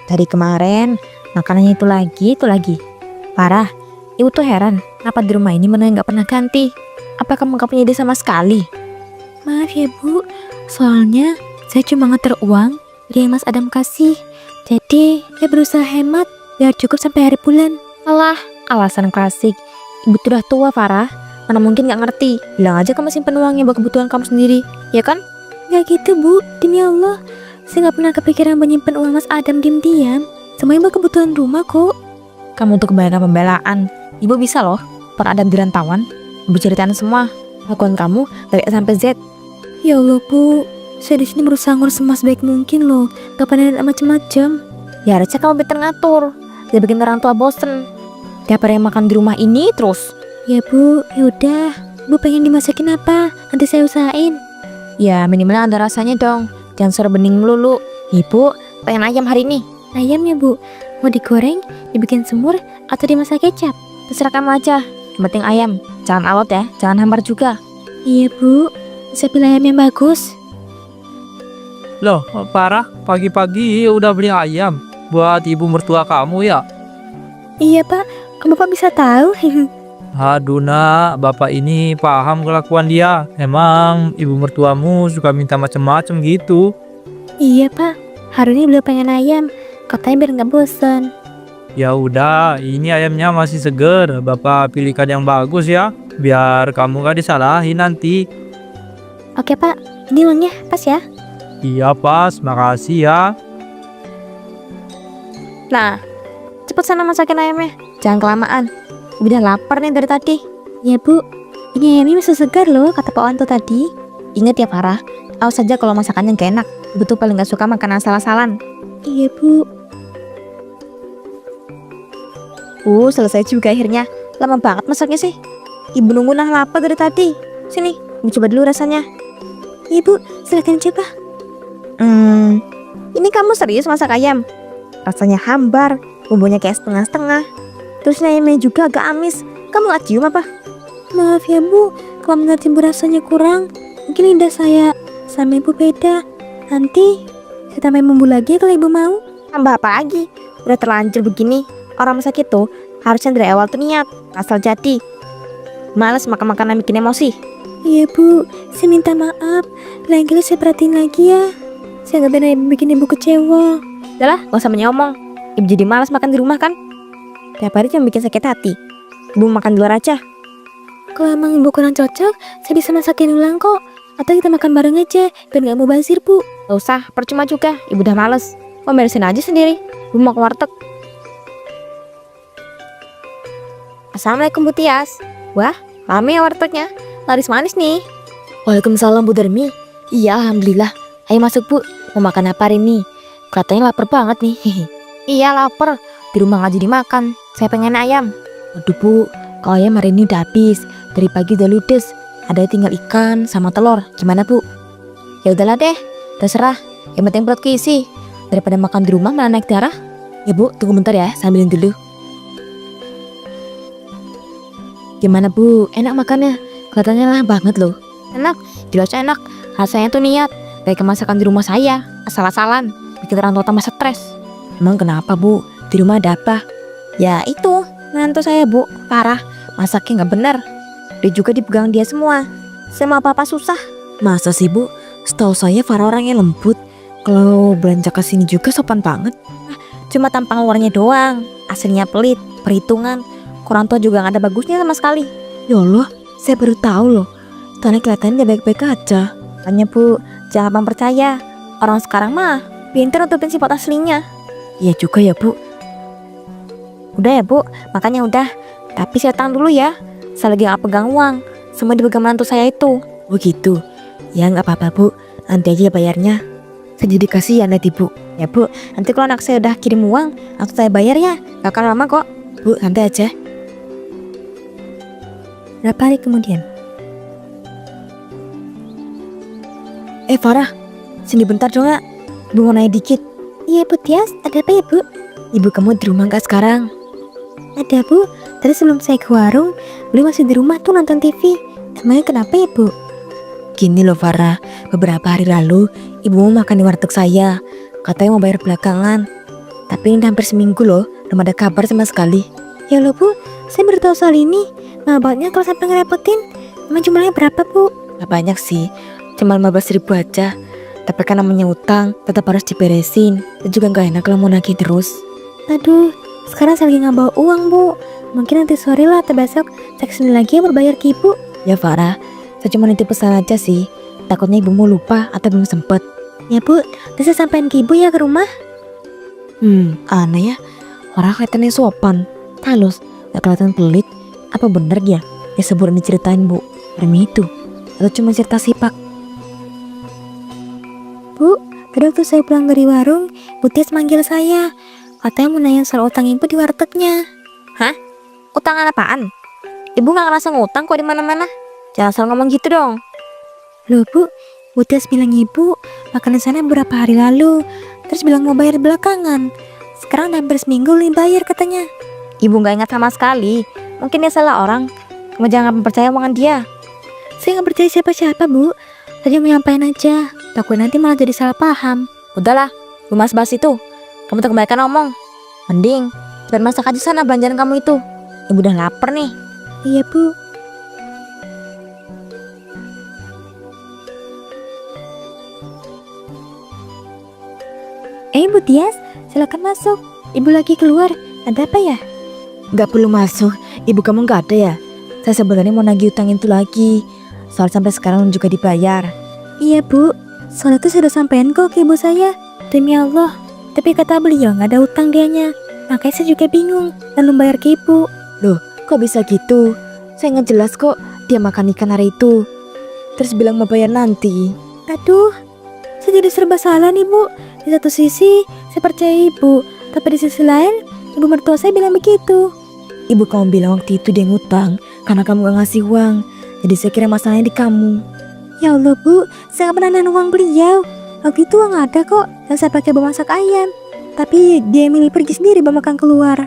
Dari kemarin, makanannya itu lagi. Parah, ibu tuh heran, kenapa di rumah ini menu nggak pernah ganti? Apa kamu nggak punya ide sama sekali? Maaf ya Bu, soalnya saya cuma ngeter uang dari yang Mas Adam kasih. Jadi saya berusaha hemat biar cukup sampai hari bulan. Alah, alasan klasik. Ibu tuh udah tua, Farah. Mana mungkin nggak ngerti. Bilang aja kamu simpen uangnya buat kebutuhan kamu sendiri, ya kan? Gak gitu Bu, demi Allah. Saya gak pernah kepikiran menyimpan uang Mas Adam diam-diam. Semuanya buat kebutuhan rumah kok. Kamu tuh kebanyakan pembelaan. Ibu bisa loh, per Adam di rantauan. Ibu ceritain semua, lakukan kamu dari A sampai Z. Ya Allah Bu, saya di sini berusaha ngurus semas baik mungkin loh. Gak pernah ada macem-macem. Ya harusnya kamu pintar ngatur. Jangan bikin orang tua bosen. Tiap hari makan di rumah ini terus. Ya Bu, yaudah. Bu pengen dimasakin apa? Nanti saya usahain. Ya minimal ada rasanya dong. Jangan suruh bening melulu. Ibu pengen ayam hari ini. Ayamnya Bu, mau digoreng, dibikin semur, atau dimasak kecap? Terserah kamu aja. Yang penting ayam. Jangan alot ya, jangan hambar juga. Iya Bu, saya pilih ayam yang bagus. Loh, Farah, pagi-pagi udah beli ayam buat ibu mertua kamu ya? Iya Pak, kok Bapak bisa tahu? Aduh nak, bapak ini paham kelakuan dia. Emang ibu mertuamu suka minta macem-macem gitu. Iya Pak, hari ini beliau pengen ayam, katanya biar nggak bosan. Ya udah, ini ayamnya masih seger. Bapak pilihkan yang bagus ya, biar kamu gak disalahin nanti. Oke Pak, ini uangnya pas ya? Iya pas, makasih ya. Nah, cepet sana masakin ayamnya. Jangan kelamaan. Udah lapar nih dari tadi. Ya Bu, ini ayamnya masih segar loh, kata Pak Wanto tadi. Ingat ya Farah, awas saja kalau masakannya gak enak. Ibu tuh paling gak suka makanan asal-asalan. Iya Bu. Selesai juga akhirnya. Lama banget masaknya sih. Ibu nunggu nah lapar dari tadi. Sini, ibu coba dulu rasanya. Iya Bu, silakan coba. Ini kamu serius masak ayam? Rasanya hambar, bumbunya kayak setengah-setengah. Terus ayamnya juga agak amis. Kamu gak cium apa? Maaf ya Bu, kalau menurut Ibu rasanya kurang. Mungkin lidah saya sama Ibu beda. Nanti saya tambahin bumbu lagi kalau Ibu mau. Tambah apa lagi? Udah terlanjur begini. Orang masak itu harusnya dari awal tuh niat, asal jadi. Males makan makanan bikin emosi. Iya Bu, saya minta maaf. Lain kali saya perhatiin lagi ya. Saya gak pernah bikin Ibu kecewa. Udahlah, gak usah banyak omong. Ibu jadi malas makan di rumah kan? Tiap hari cuma bikin sakit hati. Ibu makan di luar aja. Kalau emang Ibu kurang cocok, saya bisa masakin ulang kok. Atau kita makan bareng aja, biar gak mau bazir Bu. Gak usah, percuma juga. Ibu udah males. Mau beresin aja sendiri. Ibu mau ke warteg. Assalamualaikum Bu Tias. Wah, rame ya wartegnya. Laris manis nih. Waalaikumsalam Bu Darmi. Iya, alhamdulillah. Ayo masuk Bu. Mau makan apa hari ini? Katanya lapar banget nih. Iya, lapar. Di rumah nggak jadi makan. Saya pengen ayam. Waduh Bu, kalau ayam hari ini udah habis. Dari pagi udah ludes. Ada tinggal ikan sama telur. Gimana Bu? Ya udahlah deh. Terserah. Yang penting perut keisi. Daripada makan di rumah malah naik darah. Ya Bu, tunggu bentar ya, sambilin dulu. Gimana Bu, enak makannya? Kelihatannya lah banget loh. Enak, jelas enak. Rasanya tuh niat. Kayak masakan di rumah saya. Asal-asalan. Bikin orang tua tambah stres. Emang kenapa Bu? Di rumah ada apa? Ya itu, ngantuk saya Bu. Parah, masaknya nggak bener. Dia juga dipegang dia semua. Saya mau apa-apa susah. Masa sih Bu? Setahu saya Farah orangnya lembut. Kalau beranjak ke sini juga sopan banget. Cuma tampang luarnya doang. Aslinya pelit, perhitungan. Orang tua juga nggak ada bagusnya sama sekali. Ya Allah, saya baru tahu loh. Tadi kelihatannya dia baik-baik aja. Makanya Bu, jangan gampang percaya. Orang sekarang mah pintar nutupin sifat aslinya. Iya juga ya Bu. Udah ya Bu, makanya udah. Tapi saya tahan dulu ya. Saya lagi nggak pegang uang. Semua dipegang menantu saya itu. Oh gitu. Ya nggak apa-apa Bu. Nanti aja bayarnya. Saya jadi kasihan nanti Bu. Ya Bu, nanti kalau anak saya udah kirim uang, langsung saya bayar ya. Gak akan lama kok. Bu, santai aja. Berapa hari kemudian? Farah, sini bentar dong ya. Ibu mau nanya dikit. Iya Bu Tias, ada apa ya Bu? Ibu kamu di rumah gak sekarang? Ada Bu, tadi sebelum saya ke warung, beliau masih di rumah tuh nonton TV. Emangnya kenapa ya Bu? Gini loh Farah, beberapa hari lalu ibu mau makan di warteg saya. Katanya mau bayar belakangan. Tapi ini udah hampir seminggu loh, belum ada kabar sama sekali. Ya loh Bu, saya baru tahu soal ini. Mabalnya kalau sampai ngerepotin. Emang jumlahnya berapa Bu? Gak banyak sih, cuma 15.000 aja. Tapi kan namanya utang, tetap harus diberesin. Dan juga gak enak kalau mau nagih terus. Aduh, sekarang saya lagi nggak bawa uang Bu. Mungkin nanti sore lah atau besok saya kesini lagi ya berbayar ke Ibu. Ya Farah, saya cuma nitip pesan aja sih. Takutnya ibumu lupa atau belum sempet. Ya Bu, bisa sampein ke Ibu ya ke rumah. Aneh ya. Farah kelihatannya sopan. Halus, gak kelihatan pelit. Apa bener ya? Ya sebelum diceritain Bu, Remi itu. Atau cuma cerita sipak. Bu, tadi waktu saya pulang dari warung, Bu Tias manggil saya. Katanya mau nanya soal utang Ibu di wartegnya. Utangan apaan? Ibu gak ngerasa ngutang kok di mana-mana. Jangan asal ngomong gitu dong. Loh Bu Tias bilang Ibu makan di sana beberapa hari lalu. Terus bilang mau bayar belakangan. Sekarang udah hampir seminggu belum bayar katanya. Ibu gak ingat sama sekali. Mungkin dia salah orang. Kamu jangan percaya omongan dia. Saya gak percaya siapa-siapa Bu. Saya menyampaikan aja. Takut nanti malah jadi salah paham. Udahlah, lu mas bahas itu. Kamu tuh kebanyakan ngomong. Mending cepat masak aja sana belanjaan kamu itu. Ibu udah lapar nih. Iya Bu. Bu Tias, silakan masuk. Ibu lagi keluar. Ada apa ya? Gak perlu masuk. Ibu kamu gak ada ya? Saya sebenarnya mau nagih utang itu lagi. Soal sampai sekarang juga dibayar. Iya Bu, soalnya itu sudah sampein kok ke ibu saya. Demi Allah. Tapi kata beliau gak ada utang dianya. Makanya saya juga bingung dan membayar ke ibu. Loh, kok bisa gitu? Saya ngejelas kok dia makan ikan hari itu. Terus bilang mau bayar nanti. Aduh, saya jadi serba salah nih Bu. Di satu sisi saya percaya ibu, tapi di sisi lain ibu mertua saya bilang begitu. Ibu kamu bilang waktu itu dia ngutang karena kamu gak ngasih uang. Jadi saya kira masalahnya di kamu. Ya Allah Bu, saya gak pernah nahan uang beliau. Waktu itu uang ada kok, dan saya pakai bawa masak ayam. Tapi dia milih pergi sendiri bawa makan keluar.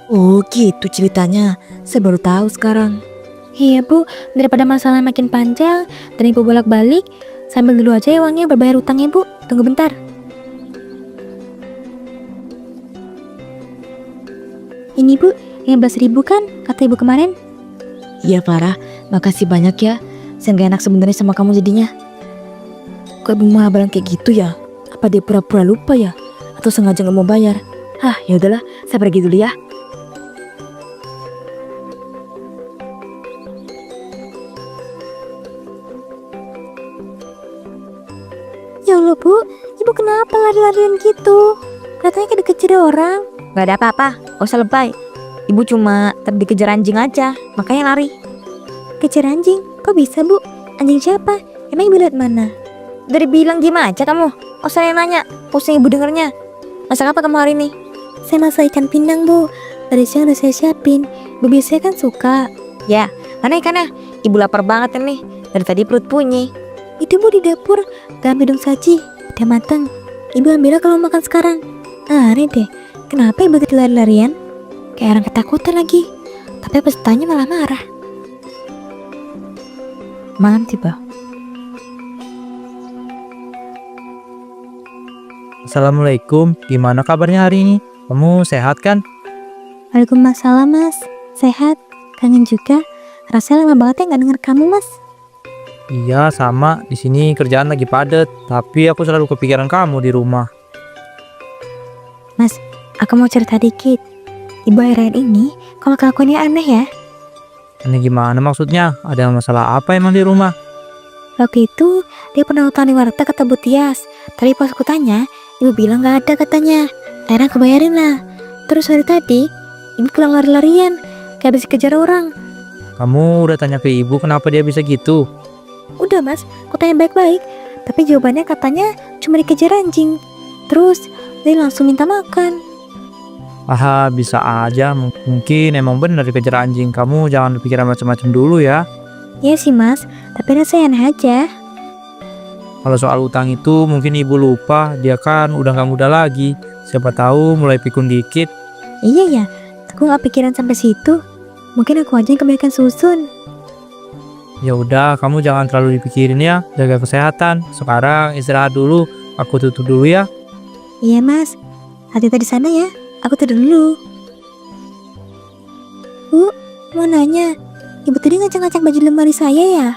Oh gitu ceritanya. Saya baru tahu sekarang. Iya Bu, daripada masalah makin panjang dan ibu bolak-balik, sambil dulu aja ya uangnya berbayar utangnya Bu. Tunggu bentar. Ini Bu, 15.000 kan kata ibu kemarin? Iya Farah, makasih banyak ya. Saya gak enak sebenarnya sama kamu jadinya. Kok ibu malah bilang kayak gitu ya? Apa dia pura-pura lupa ya? Atau sengaja gak mau bayar? Ya udahlah, saya pergi dulu ya. Ya Allah Bu, ibu kenapa lari-larian gitu? Katanya kayak dikejar orang. Gak ada apa-apa, gak usah lebay. Ibu cuma tadi dikejar anjing aja, makanya lari. Kejar anjing? Kok bisa Bu? Anjing siapa? Emang ibu lihat mana? Dari bilang gimana aja kamu? Oh saya nanya, pusing ibu dengernya. Masak apa kamu hari ini? Saya masak ikan pindang Bu. Tadi siang udah saya siapin. Ibu biasanya kan suka. Ya, mana ikannya? Ibu lapar banget nih. Dari tadi perut bunyi. Itu Bu di dapur, dalam hidung saji. Udah matang. Ibu ambilnya kalau makan sekarang. Aneh deh, kenapa ibu tadi lari-larian? Kayak orang ketakutan lagi. Tapi pesertanya malah marah. Malam tiba. Assalamualaikum, gimana kabarnya hari ini? Kamu sehat kan? Waalaikumsalam Mas. Sehat? Kangen juga. Rasanya lama banget ya gak denger kamu Mas. Iya sama, di sini kerjaan lagi padat, tapi aku selalu kepikiran kamu di rumah. Mas, aku mau cerita dikit. Ibu akhir-akhir ini kalau kelakuannya aneh ya. Ini gimana maksudnya? Ada masalah apa emang di rumah? Waktu itu dia pernah utang di warteg kata Bu Tias. Tapi pas aku tanya, ibu bilang gak ada katanya. Akhirnya aku bayarin lah. Terus hari tadi ibu pulang lari-larian kayak habis dikejar orang. Kamu udah tanya ke ibu kenapa dia bisa gitu? Udah Mas, aku tanya baik-baik. Tapi jawabannya katanya cuma dikejar anjing. Terus dia langsung minta makan. Bisa aja. Mungkin emang bener dikejar anjing. Kamu jangan pikiran macam-macam dulu ya. Iya sih Mas, tapi rasanya aneh aja. Kalau soal utang itu mungkin ibu lupa. Dia kan udah gak muda lagi. Siapa tahu mulai pikun dikit. Iya ya, aku gak pikiran sampai situ. Mungkin aku aja yang kebanyakan susun. Ya udah, kamu jangan terlalu dipikirin ya. Jaga kesehatan. Sekarang istirahat dulu. Aku tutup dulu ya. Iya Mas, hati-hati di sana ya. aku tidur dulu. Bu, mau nanya, ibu tadi ngacak-ngacak baju lemari saya ya?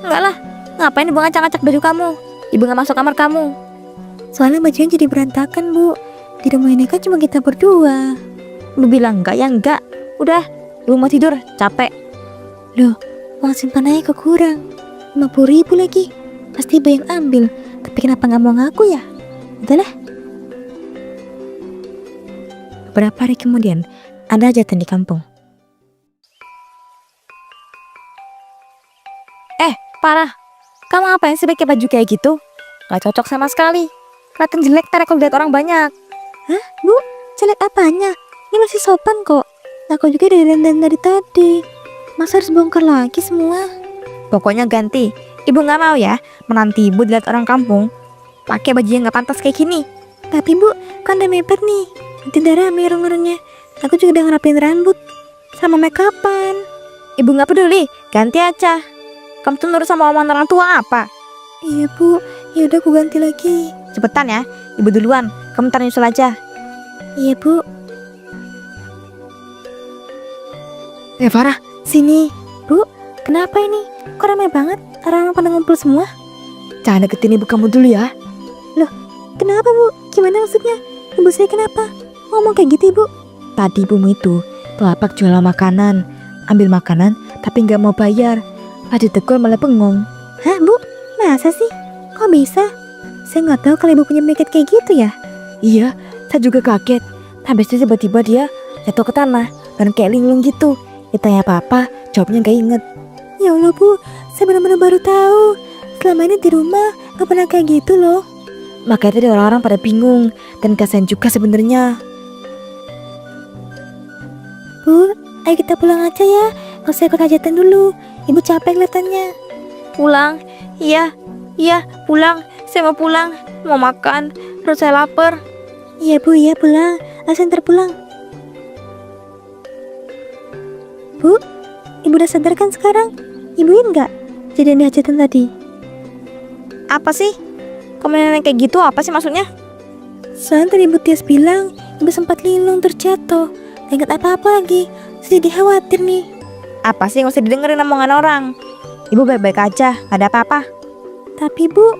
Enggak lah, ngapain ibu ngacak-ngacak baju kamu? Ibu nggak masuk kamar kamu. Soalnya bajunya jadi berantakan, Bu. Di rumah ini kan cuma kita berdua. Ibu bilang enggak ya enggak. Udah, ibu mau tidur, capek. Uang simpanannya kekurang 50.000 lagi. Pasti ibu yang ambil. Tapi kenapa nggak mau ngaku ya? Udahlah. Beberapa hari kemudian, ada hajatan di kampung. Parah, kamu ngapain sih pakai baju kayak gitu? Gak cocok sama sekali. Kelihatan jelek ntar kalau lihat orang banyak. Bu, jelek apanya? Ini masih sopan kok. Aku juga udah dandan dari tadi. Masa harus bongkar lagi semua? Pokoknya ganti. Ibu nggak mau ya menanti ibu dilihat orang kampung pakai baju yang nggak pantas kayak gini. Tapi Bu, kan udah mepet nih. Nanti udah rame orang-orangnya. Aku juga udah ngerapin rambut sama make upan. Ibu nggak peduli, ganti aja. Kamu tuh nurut sama omongan orang tua apa? Iya Bu, ya udah aku ganti lagi. Cepetan ya, ibu duluan. Kamu ntar nyusul aja. Iya Bu. Farah, sini. Bu, kenapa ini? Kok ramai banget? Orang pada ngumpul semua? Jangan deketin ibu kamu dulu ya. Kenapa Bu? Gimana maksudnya? Ibu saya kenapa? Ngomong kayak gitu Ibu? Tadi ibumu itu telapak jualan makanan. Ambil makanan tapi nggak mau bayar. Ada ditegur malah bengong. Hah Bu? Masa sih? Kok bisa? Saya nggak tahu kalau ibu punya penyakit kayak gitu ya. Iya, saya juga kaget. Habis itu tiba-tiba dia jatuh ke tanah dan kayak linglung gitu. Ditanya apa-apa, jawabnya nggak inget. Ya Allah Bu, saya benar-benar baru tahu. Selama ini di rumah nggak pernah kayak gitu loh. Makanya tadi orang-orang pada bingung dan kasihan juga sebenarnya. Bu, ayo kita pulang aja ya. Nggak usah ikut hajatan dulu. Ibu capek kelihatannya. Pulang? Iya, pulang. Saya mau pulang, mau makan. Perut saya lapar. Iya Bu, iya pulang. Langsung terpulang. Bu, ibu udah sadar kan sekarang? Ibuin nggak kejadian di hajatan tadi? Apa sih? Kamu nenek kayak gitu apa sih maksudnya? Soalnya tadi Ibu Tias bilang ibu sempat linglung terjatuh. Gak ingat apa-apa lagi. Jadi khawatir nih. Apa sih, nggak usah didengerin omongan orang. Ibu baik-baik aja, gak ada apa-apa. Tapi Bu,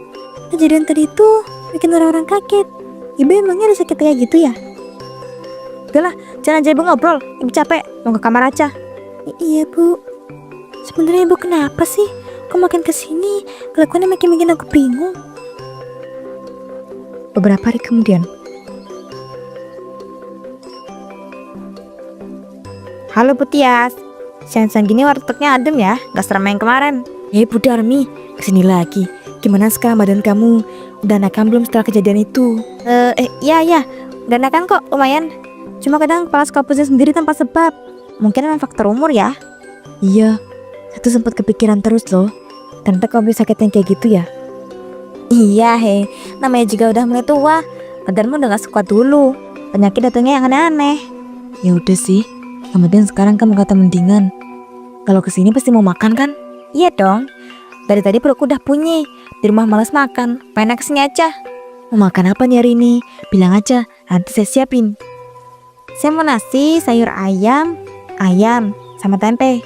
kejadian tadi tuh bikin orang-orang kaget. Ibu emangnya ada sakit kayak gitu ya? Udahlah, jangan aja ibu ngobrol. Ibu capek, mau ke kamar aja. Iya Bu. Sebenarnya Ibu kenapa sih? Kok makin kesini kelakuannya makin bikin aku bingung. Beberapa hari kemudian. Halo Bu Tias. Siang-siang gini wartegnya adem ya, gak seramai yang kemarin. Bu Darmi, kesini lagi. Gimana sekarang badan kamu? Udah enakan belum setelah kejadian itu? Iya, udah enakan kok, lumayan. Cuma kadang kepala suka pusing sendiri tanpa sebab. Mungkin memang faktor umur ya. Iya, saya tuh sempat kepikiran terus loh. Ternyata kamu bisa sakit yang kayak gitu ya. Iya namanya juga udah mulai tua. Badanmu udah gak sekuat dulu. Penyakit datangnya yang aneh-aneh. Ya udah sih, yang penting sekarang kamu kata mendingan. Kalau kesini pasti mau makan kan? Iya dong. Dari tadi perutku udah bunyi. Di rumah males makan. Pengen kesini aja. Mau makan apa nih hari ini? Bilang aja, nanti saya siapin. Saya mau nasi, sayur ayam, sama tempe.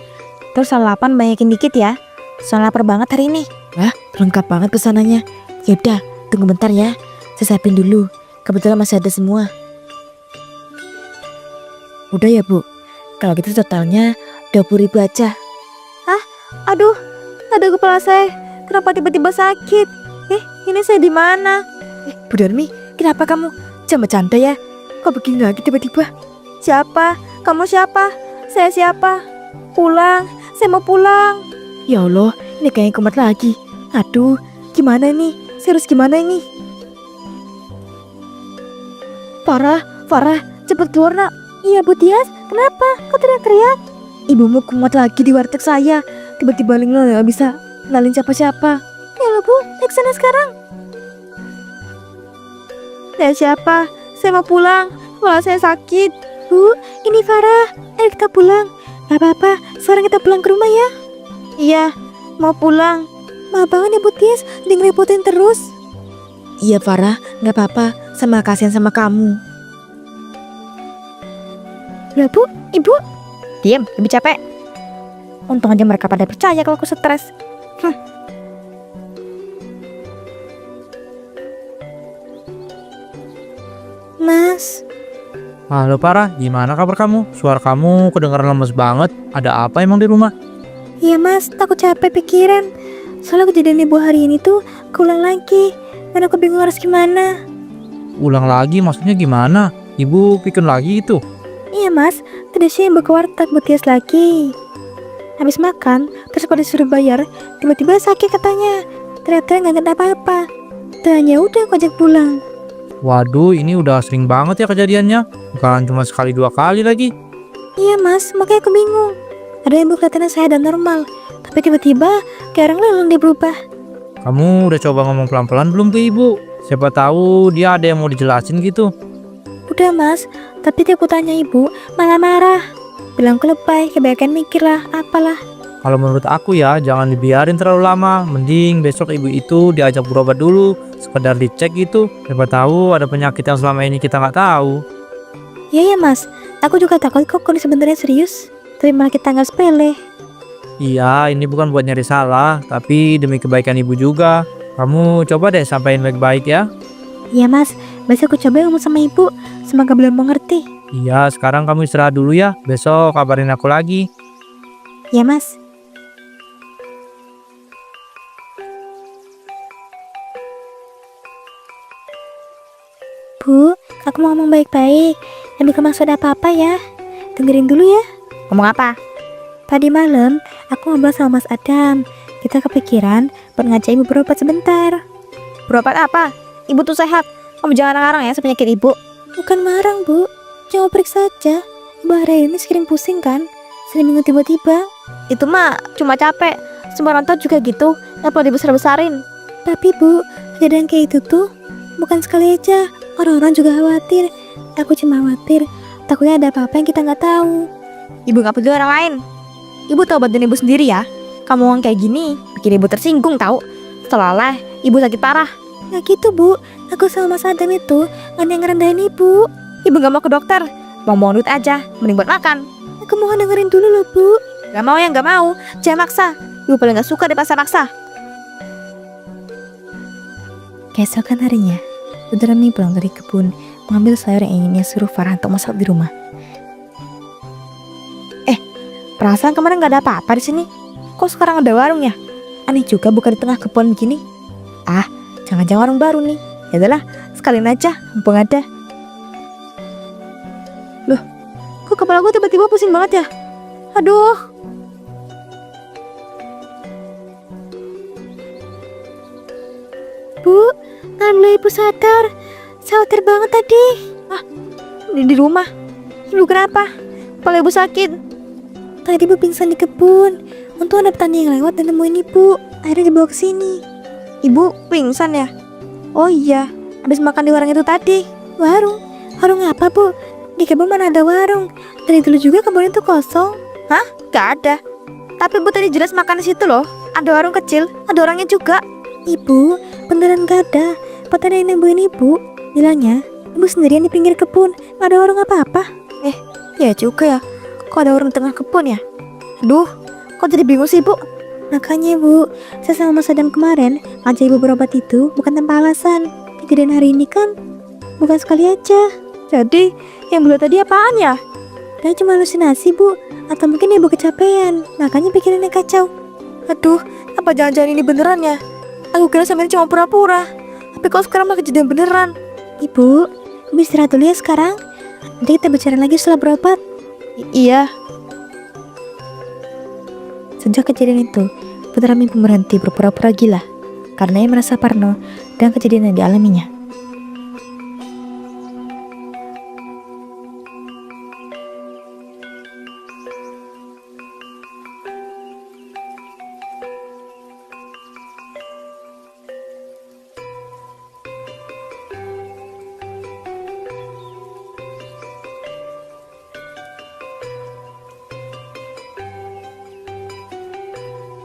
Terus lalapan banyakin dikit ya. Soalnya lapar banget hari ini. Wah, lengkap banget pesanannya. Yaudah, tunggu bentar ya. Saya siapin dulu. Kebetulan masih ada semua. Udah ya Bu. Kalau gitu totalnya 20.000 aja. Aduh kepala saya. Kenapa tiba-tiba sakit? Ini saya di mana? Bu Darmi, kenapa kamu? Jangan bercanda ya. Kok begini lagi tiba-tiba? Siapa? Kamu siapa? Saya siapa? Pulang, saya mau pulang. Ya Allah, ini kayaknya kumat lagi. Aduh, gimana nih? Saya harus gimana ini? Farah, cepet keluar nak. Iya Bu Tias, kenapa? Kok teriak-teriak? Ibumu kumat lagi di warteg saya. Tiba-tiba linglung gak bisa kenalin siapa-siapa. Ya Allah Bu, naik sana sekarang. Saya siapa? Saya mau pulang. Kepala saya sakit. Bu, ini Farah. Ayo kita pulang. Gak apa-apa, sekarang kita pulang ke rumah ya. Iya, mau pulang. Maaf banget ya Bu Tias, dia ngerepotin terus. Iya Farah, gak apa-apa. Sama kasihan sama kamu. Lah bu, ibu. Diam, lebih capek. Untung aja mereka pada percaya kalau aku stres. Mas, Halo Farah, gimana kabar kamu? Suara kamu kedengaran lemes banget. Ada apa emang di rumah? iya mas, aku capek pikiran. Soalnya kejadian ibu hari ini tuh keulang lagi. Dan aku bingung harus gimana. Ulang lagi maksudnya gimana? Ibu pikir lagi itu. Iya mas, tadi sih ibu ke warteg buat hias lagi. Habis makan, terus pada disuruh bayar, tiba-tiba sakit katanya. Ternyata nggak ada apa-apa. Dan ya udah aku ajak pulang. Waduh, ini udah sering banget ya kejadiannya. Bukan cuma sekali 2 kali lagi. Iya mas, makanya aku bingung. Ada ibu kelihatannya sehat dan normal, tapi tiba-tiba kayak orang lain dia berubah. Kamu udah coba ngomong pelan-pelan belum ke ibu? Siapa tahu dia ada yang mau dijelasin gitu. Udah mas, tapi tiap aku tanya ibu malah marah. Bilang aku lebay, kebanyakan mikir lah, apalah. Kalau menurut aku ya, jangan dibiarin terlalu lama. Mending besok ibu itu diajak berobat dulu, sekedar dicek gitu. Siapa tahu ada penyakit yang selama ini kita nggak tahu. Iya ya mas, aku juga takut kok kondisi sebenarnya serius, tapi malah kita nggak sepele. Iya, ini bukan buat nyari salah, tapi demi kebaikan ibu juga. Kamu coba deh sampaikan baik-baik ya. Iya mas, besok aku coba ngomong sama ibu, semoga beliau mengerti. Iya, sekarang kamu istirahat dulu ya. Besok kabarin aku lagi. Iya mas. Bu, aku mau ngomong baik-baik. Yang bukan maksud apa-apa ya. Dengerin dulu ya. Ngomong apa? Tadi malam, aku ngobrol sama Mas Adam. Kita kepikiran buat ngajak ibu berobat sebentar. Berobat apa? Ibu tuh sehat. Kamu jangan ngarang ya sepenyakit ibu. Bukan marang bu, cuma periksa aja. Ibu hari ini sering pusing kan? Sering minggu tiba-tiba. Itu mah cuma capek. Semua orang tahu juga gitu. Gak perlu dibesar-besarin. Tapi bu, kejadian kayak itu tuh bukan sekali aja. Orang-orang juga khawatir. Aku cuma khawatir takutnya ada apa-apa yang kita nggak tahu. Ibu nggak peduli orang lain. Ibu tahu badan ibu sendiri ya. Kamu ngomong kayak gini bikin ibu tersinggung tahu. Seolah-olah ibu sakit parah. Nggak gitu bu. Aku sama Mas Adam itu nggak ada yang ngerendahin ibu. Ibu nggak mau ke dokter. Mau duit aja. Mending buat makan. Aku mohon dengerin dulu loh bu. Gak mau ya nggak mau. Jangan maksa. Ibu paling nggak suka dipaksa-paksa. Keesokan harinya, Rani pulang dari kebun mengambil sayur yang inginnya suruh Farah untuk masak di rumah. Perasaan kemarin gak ada apa-apa di sini. Kok sekarang ada warung ya? Aneh juga buka di tengah kebun begini. Jangan-jangan warung baru nih. Ya udahlah, sekalian aja, mumpung ada. Loh, kok kepala gue tiba-tiba pusing banget ya? Aduh. Bu, alhamdulillah ibu sadar. Khawatir banget tadi. Di rumah. Ibu kenapa? Kepala ibu sakit. Tadi ibu pingsan di kebun. Untung ada petani yang lewat dan nemuin ibu. Akhirnya dibawa ke sini. Ibu pingsan ya? Oh iya, habis makan di warung itu tadi. Warung? Warung apa bu? Di kebun mana ada warung? Dari dulu juga kebun itu kosong. Hah? Gak ada. Tapi bu tadi jelas makan di situ loh. Ada warung kecil, ada orangnya juga. Ibu, beneran gak ada. Pas tadi yang nemuin ibu, bilangnya ibu sendirian di pinggir kebun, gak ada warung apa-apa. Ya juga ya. Kok ada warung di tengah kebun ya? Aduh, kok jadi bingung sih bu? Makanya bu, saya sama Mas Adam kemarin ngajak ibu berobat itu bukan tanpa alasan. Kejadian hari ini kan bukan sekali aja. Jadi yang beliau tadi apaan ya? Dan cuma halusinasi bu, atau mungkin ibu kecapean, makanya pikirannya kacau. Aduh, apa jangan-jangan ini beneran ya? Aku kira sama ini cuma pura-pura. Tapi kok sekarang malah kejadian beneran? Ibu istirahat dulu ya sekarang. Nanti kita bicara lagi setelah berobat. Iya. Sejak kejadian itu, Putra Mimpi berhenti berpura-pura gila karena ia merasa parno dengan kejadian yang dialaminya.